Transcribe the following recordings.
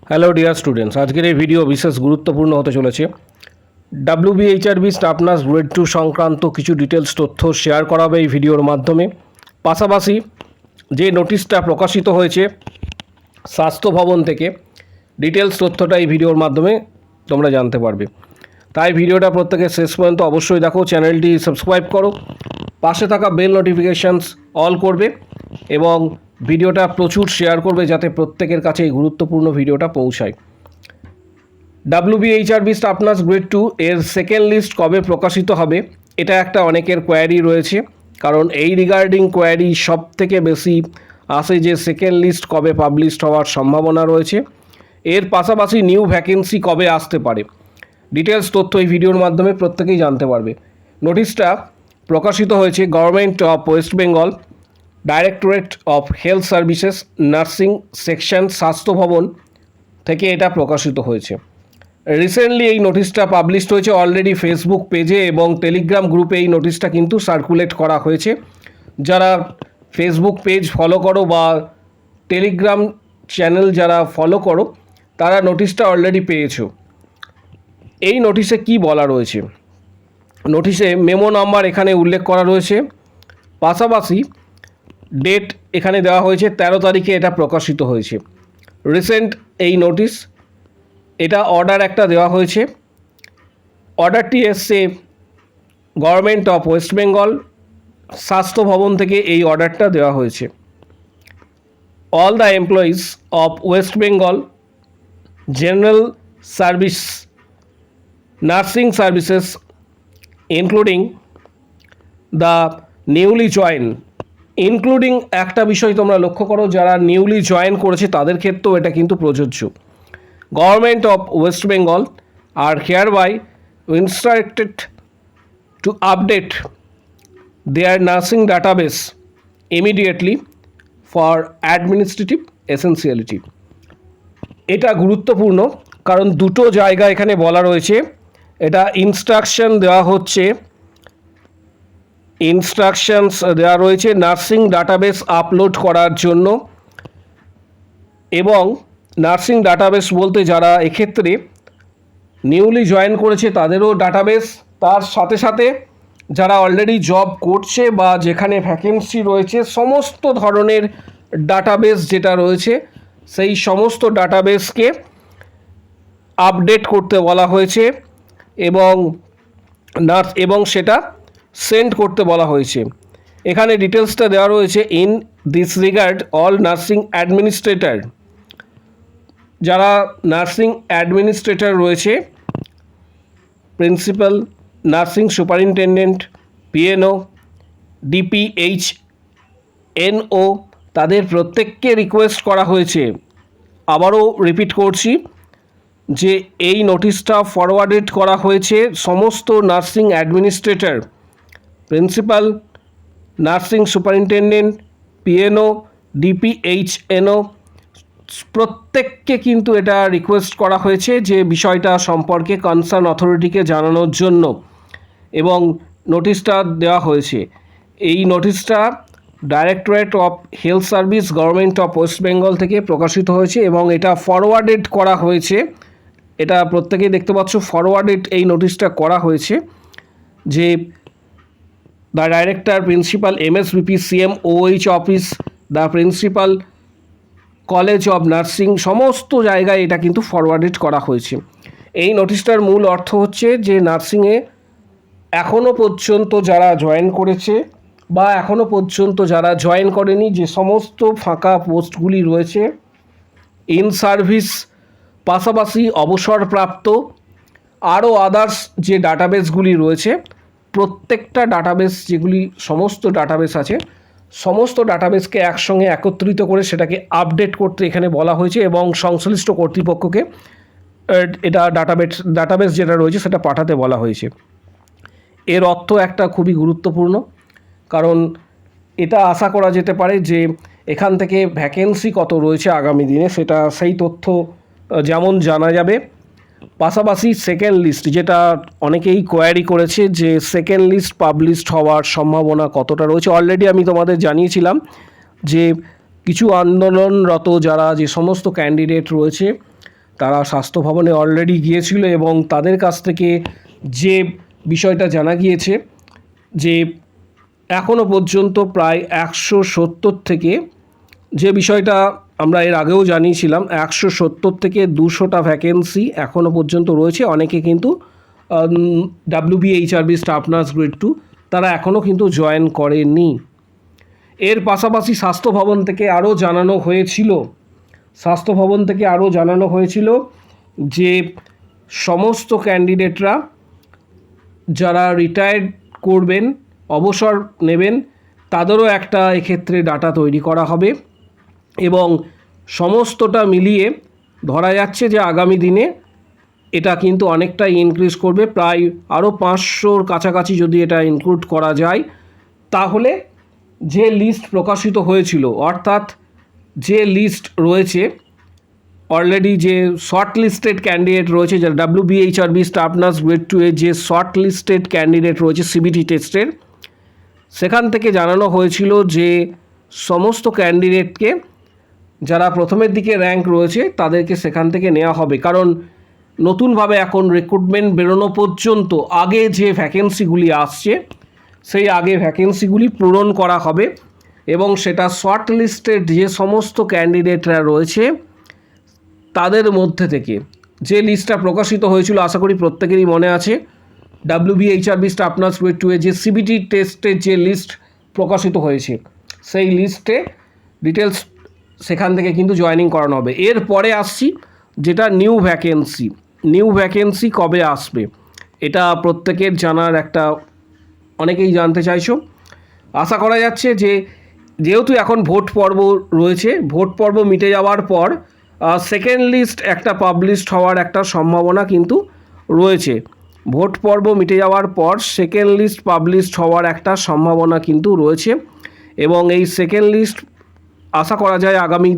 Hello dear students, আজকের এই video বিশেষ গুরুত্বপূর্ণ হতে চলেছে। WBHRB স্টাফ নার্স গ্রেড 2 সংক্রান্ত কিছু ডিটেলস তথ্য শেয়ার করা হবে এই ভিডিওর মাধ্যমে। পাশাপাশি যে নোটিশটা প্রকাশিত হয়েছে স্বাস্থ্য ভবন থেকে, ডিটেলস তথ্যটা এই ভিডিওর মাধ্যমে তোমরা জানতে পারবে। তাই ভিডিওটা প্রত্যেকে শেষ পর্যন্ত অবশ্যই দেখো, চ্যানেলটি সাবস্ক্রাইব করো, পাশে থাকা বেল নোটিফিকেশানস অল করবে এবং ভিডিওটা প্রচুর শেয়ার করবে যাতে প্রত্যেকের কাছে এই গুরুত্বপূর্ণ ভিডিওটা পৌঁছায়। WBHRB স্টাফ নার্স গ্রেড 2 এর সেকেন্ড লিস্ট কবে প্রকাশিত হবে, এটা একটা অনেকের কোয়ারি রয়েছে, কারণ এই রিগার্ডিং কোয়ারি সব থেকে বেশি আসে যে সেকেন্ড লিস্ট কবে পাবলিশড হওয়ার সম্ভাবনা রয়েছে, এর পাশাপাশি নিউ ভ্যাকেন্সি কবে আসতে পারে। ডিটেলস তথ্য এই ভিডিওর মাধ্যমে প্রত্যেকেই জানতে পারবে। নোটিশটা প্রকাশিত হয়েছে government of West Bengal, directorate of health services, nursing section, স্বাস্থ্য ভবন থেকে এটা প্রকাশিত হয়েছে। রিসেন্টলি এই নোটিশটা পাবলিশড হয়েছে অলরেডি ফেসবুক পেজে এবং টেলিগ্রাম গ্রুপে এই নোটিশটা কিন্তু সার্কুলেট করা হয়েছে। যারা ফেসবুক পেজ ফলো করো বা টেলিগ্রাম চ্যানেল যারা ফলো করো তারা নোটিশটা অলরেডি পেয়েছো। এই নোটিশে কি বলা রয়েছে, নোটিশে মেমো নাম্বার এখানে উল্লেখ করা রয়েছে, পাশাপাশি ডেট এখানে দেওয়া হয়েছে 13 তারিখে এটা প্রকাশিত হয়েছে। রিসেন্ট এই নোটিশ, এটা অর্ডার একটা দেওয়া হয়েছে। অর্ডারটি এসছে গভর্নমেন্ট অফ ওয়েস্ট বেঙ্গল, স্বাস্থ্য ভবন থেকে এই অর্ডারটা দেওয়া হয়েছে। All the employees of West Bengal general service nursing services including the newly join, including একটা বিষয় তোমরা লক্ষ্য করো, যারা নিউলি জয়েন করেছে তাদের ক্ষেত্রেও এটা কিন্তু প্রযোজ্য। Government of West Bengal are hereby instructed to update their nursing database immediately for administrative essentiality। এটা গুরুত্বপূর্ণ কারণ দুটো জায়গা এখানে বলা রয়েছে। এটা ইনস্ট্রাকশন দেওয়া হচ্ছে, ইনস্ট্রাকশনস দেওয়া রয়েছে নার্সিং ডাটাবেস আপলোড করার জন্য, এবং নার্সিং ডাটাবেস বলতে যারা এক্ষেত্রে নিউলি জয়েন করেছে তাদেরও ডাটাবেস, তার সাথে সাথে যারা অলরেডি জব করছে বা যেখানে ভ্যাকেন্সি রয়েছে সমস্ত ধরনের ডাটাবেস যেটা রয়েছে সেই সমস্ত ডাটাবেসকে আপডেট করতে বলা হয়েছে এবং সেটা সেন্ড করতে বলা হয়েছে। এখানে ডিটেলসটা দেওয়া রয়েছে। In this regard all nursing administrator, যারা নার্সিং অ্যাডমিনিস্ট্রেটর রয়েছে, principal nursing superintendent, PNO, DPHNO, তাদের প্রত্যেককে রিকোয়েস্ট করা হয়েছে, আবারও রিপিট করছি, যে এই নোটিশটা ফরওয়ার্ডেড করা হয়েছে সমস্ত nursing administrator, principal nursing superintendent, PNO, DPHNO, প্রত্যেককে কিন্তু এটা রিকোয়েস্ট করা হয়েছে যে বিষয়টা সম্পর্কে কনসার্ন অথরিটিকে জানানোর জন্য, এবং নোটিশটা দেওয়া হয়েছে। এই নোটিশটা directorate of health service, government of West Bengal থেকে প্রকাশিত হয়েছে এবং এটা ফরওয়ার্ডেড করা হয়েছে। এটা প্রত্যেকেই দেখতে পাচ্ছ, ফরওয়ার্ডেড এই নোটিশটা করা হয়েছে যে the director, principal MSBP, CMOH office, the principal college of nursing, সমস্ত জায়গায় এটা কিন্তু ফরওয়ার্ডেড করা হয়েছে। এই নোটিশটার মূল অর্থ হচ্ছে যে নার্সিংয়ে এখনও পর্যন্ত যারা জয়েন করেছে বা এখনও পর্যন্ত যারা জয়েন করেনি, যে সমস্ত ফাঁকা পোস্টগুলি রয়েছে, ইন সার্ভিস, পাশাপাশি অবসরপ্রাপ্ত, আরও আদার্স যে ডাটাবেসগুলি রয়েছে, প্রত্যেকটা ডাটাবেস যেগুলি সমস্ত ডাটাবেস আছে সমস্ত ডাটাবেসকে একসঙ্গে একত্রিত করে সেটাকে আপডেট করতে এখানে বলা হয়েছে এবং সংশ্লিষ্ট কর্তৃপক্ষকে এটা ডাটাবেস যেটা রয়েছে সেটা পাঠাতে বলা হয়েছে। এর অর্থ একটা খুবই গুরুত্বপূর্ণ, কারণ এটা আশা করা যেতে পারে যে এখান থেকে ভ্যাকেন্সি কত রয়েছে আগামী দিনে সেটা সেই তথ্য যেমন জানা যাবে। পাশাপাশি সেকেন্ড লিস্ট, যেটা অনেকেই কোয়ারি করেছে যে সেকেন্ড লিস্ট পাবলিশড হওয়ার সম্ভাবনা কতটা রয়েছে, অলরেডি আমি তোমাদের জানিয়েছিলাম যে কিছু আন্দোলনরত যারা যে সমস্ত ক্যান্ডিডেট রয়েছে তারা স্বাস্থ্য ভবনে অলরেডি গিয়েছিল এবং তাদের কাছ থেকে যে বিষয়টা জানা গিয়েছে যে এখনও পর্যন্ত প্রায় 170 থেকে, যে বিষয়টা আমরা এর আগেও জানিয়েছিলাম, 170 থেকে 200টা ভ্যাকেন্সি এখনও পর্যন্ত রয়েছে। অনেকে কিন্তু WBHRB স্টাফ নার্স গ্রেড 2 তারা এখনও কিন্তু জয়েন করেনি। এর পাশাপাশি স্বাস্থ্য ভবন থেকে আরও জানানো হয়েছিল যে সমস্ত ক্যান্ডিডেটরা যারা রিটায়ার্ড করবেন, অবসর নেবেন, তাদেরও একটা এক্ষেত্রে ডাটা তৈরি করা হবে এবং সমস্তটা মিলিয়ে ধরা যাচ্ছে যে আগামী দিনে এটা কিন্তু অনেকটাই ইনক্রিজ করবে। প্রায় আরও 500-র কাছাকাছি যদি এটা ইনক্লুড করা যায়, তাহলে যে লিস্ট প্রকাশিত হয়েছিল, অর্থাৎ যে লিস্ট রয়েছে অলরেডি, যে শর্ট লিস্টেড ক্যান্ডিডেট রয়েছে, যারা WBHRB স্টাফ নার্স গ্রেড 2 এর যে শর্ট লিস্টেড ক্যান্ডিডেট রয়েছে CBT টেস্টের, সেখান থেকে জানানো হয়েছিল যে সমস্ত ক্যান্ডিডেটকে যারা প্রথমের দিকে র্যাঙ্ক রয়েছে তাদেরকে সেখান থেকে নেওয়া হবে। কারণ নতুনভাবে এখন রিক্রুটমেন্ট বেরোনো পর্যন্ত আগে যে ভ্যাকেন্সিগুলি আসছে সেই আগে ভ্যাকেন্সিগুলি পূরণ করা হবে এবং সেটা শর্ট লিস্টেড যে সমস্ত ক্যান্ডিডেটরা রয়েছে তাদের মধ্যে থেকে যে লিস্টটা প্রকাশিত হয়েছিল, আশা করি প্রত্যেকেরই মনে আছে, WBHRB স্টাফ নার্স গ্রেড 2 এর যে CBT টেস্টের যে লিস্ট প্রকাশিত হয়েছে, সেই লিস্টে ডিটেলস সেখান থেকে কিন্তু জয়েনিং করানো হবে। এরপরে আসছি যেটা নিউ ভ্যাকেন্সি কবে আসবে, এটা প্রত্যেকের জানার একটা, অনেকেই জানতে চাইছো। আশা করা যাচ্ছে যে যেহেতু এখন ভোট পর্ব রয়েছে, ভোট পর্ব মিটে যাওয়ার পর সেকেন্ড লিস্ট একটা পাবলিশড হওয়ার একটা সম্ভাবনা কিন্তু রয়েছে। ভোট পর্ব মিটে যাওয়ার পর সেকেন্ড লিস্ট পাবলিশড হওয়ার একটা সম্ভাবনা কিন্তু রয়েছে এবং এই সেকেন্ড লিস্ট আশা করা যায় আগামী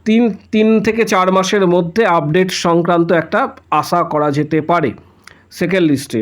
3 থেকে 4 মাসের মধ্যে আপডেট সংক্রান্ত একটা আশা করা যেতে পারে সেকেন্ড লিস্টে।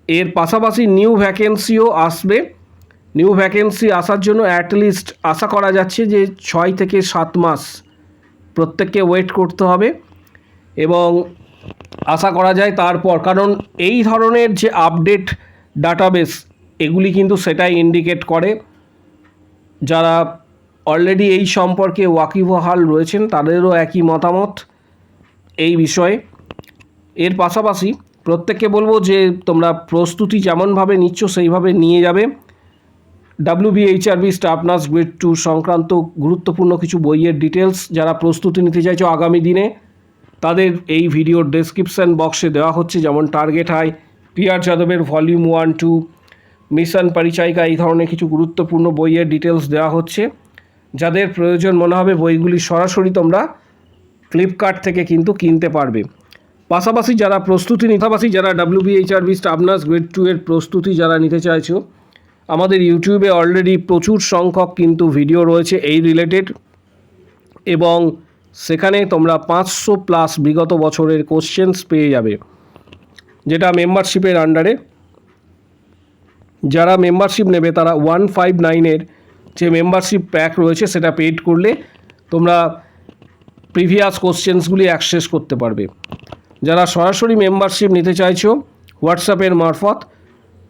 এর পাশাপাশি নিউ ভ্যাকেন্সিও আসবে। নিউ ভ্যাকেন্সি আসার জন্য অ্যাটলিস্ট আশা করা যাচ্ছে যে 6 থেকে 7 মাস প্রত্যেককে ওয়েট করতে হবে এবং আশা করা যায় তারপর, কারণ এই ধরনের যে আপডেট ডাটাবেস এগুলি কিন্তু সেটাই ইন্ডিকেট করে, যারা অলরেডি এই সম্পর্কে ওয়াকিবহাল রয়েছেন তাদেরও একই মতামত এই বিষয়ে। এর পাশাপাশি প্রত্যেককে বলবো যে তোমরা প্রস্তুতি যেমনভাবে নিচ্ছ সেইভাবে নিয়ে যাবে। WBHRB স্টাফ নার্স গ্রেড 2 সংক্রান্ত গুরুত্বপূর্ণ কিছু বইয়ের ডিটেলস যারা প্রস্তুতি নিতে চাইছো আগামী দিনে, তাদের এই ভিডিওর ডেসক্রিপশান বক্সে দেওয়া হচ্ছে। যেমন টার্গেট হাই, PR যাদবের ভলিউম 1-2, মিশন পরিচায়িকা, এই ধরনের কিছু গুরুত্বপূর্ণ বইয়ের ডিটেলস দেওয়া হচ্ছে। যাদের প্রয়োজন মনে হবে বইগুলি সরাসরি তোমরা ফ্লিপকার্ট থেকে কিন্তু কিনতে পারবে। পাশাপাশি যারা WBHRB স্টাফ নার্স গ্রেড 2 এর প্রস্তুতি যারা নিতে চাইছো, আমাদের ইউটিউবে অলরেডি প্রচুর সংখ্যক কিন্তু ভিডিও রয়েছে এই রিলেটেড এবং সেখানে তোমরা 500+ বিগত বছরের কোশ্চেন্স পেয়ে যাবে, যেটা মেম্বারশিপের আন্ডারে। যারা মেম্বারশিপ নেবে তারা 159-এর যে মেম্বারশিপ প্যাক রয়েছে সেটা পেড করলে তোমরা প্রিভিয়াস কোশ্চেন্সগুলি অ্যাক্সেস করতে পারবে। যারা সরাসরি মেম্বারশিপ নিতে চাইছো হোয়াটসঅ্যাপের মারফত,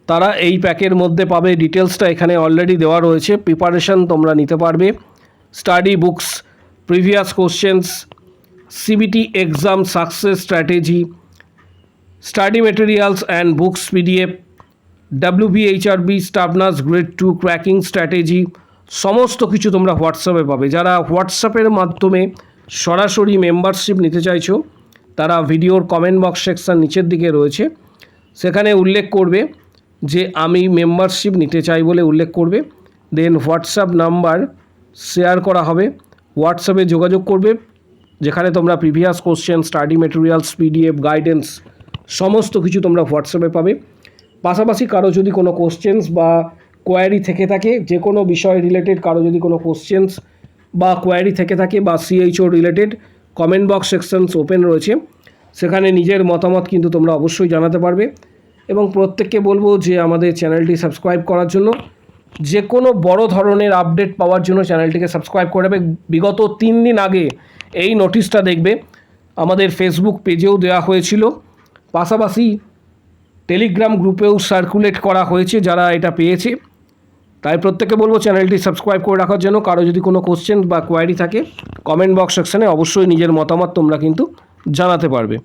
তারা এই প্যাকের মধ্যে পাবে। ডিটেলসটা এখানে অলরেডি দেওয়া রয়েছে। প্রিপারেশন তোমরা নিতে পারবে, study books, previous questions, CBT exam success strategy, study materials and books PDF, WBHRB staff nurse grade 2 cracking strategy, সমস্ত কিছু তোমরা হোয়াটসঅ্যাপে পাবে। যারা হোয়াটসঅ্যাপের মাধ্যমে সরাসরি মেম্বারশিপ নিতে চাইছো তারা ভিডিওর কমেন্ট বক্স সেকশন নিচের দিকে রয়েছে, সেখানে উল্লেখ করবে যে আমি মেম্বারশিপ নিতে চাই বলে উল্লেখ করবে। দেন হোয়াটসঅ্যাপ নাম্বার শেয়ার করা হবে, হোয়াটসঅ্যাপে যোগাযোগ করবে, যেখানে তোমরা previous question, study materials, PDF, guidance সমস্ত কিছু তোমরা হোয়াটসঅ্যাপে পাবে। পাশাপাশি কারো যদি কোনো কোশ্চেন্স বা কোয়ারি থেকে থাকে, যে কোনো বিষয় রিলেটেড কারো যদি কোনো কোশ্চেন্স বা কোয়ারি থেকে থাকে বা CHO related, comment box sections open রয়েছে, সেখানে নিজের মতামত কিন্তু তোমরা অবশ্যই জানাতে পারবে। এবং প্রত্যেককে বলবো যে আমাদের চ্যানেলটি সাবস্ক্রাইব করার জন্য, যে কোনো বড় ধরনের আপডেট পাওয়ার জন্য চ্যানেলটিকে সাবস্ক্রাইব করে দেবে। বিগত 3 দিন আগে এই নোটিশটা দেখবে, আমাদের ফেসবুক পেজেও দেওয়া হয়েছিল, পাশাপাশি টেলিগ্রাম গ্রুপেও সার্কুলেট করা হয়েছে যারা এটা পেয়েছে। তাই প্রত্যেককে বলবো চ্যানেলটি সাবস্ক্রাইব করে রাখার জন্য। কারো যদি কোনো কোশ্চেন বা কোয়ারি থাকে কমেন্ট বক্স সেকশানে অবশ্যই নিজের মতামত তোমরা কিন্তু জানাতে পারবে।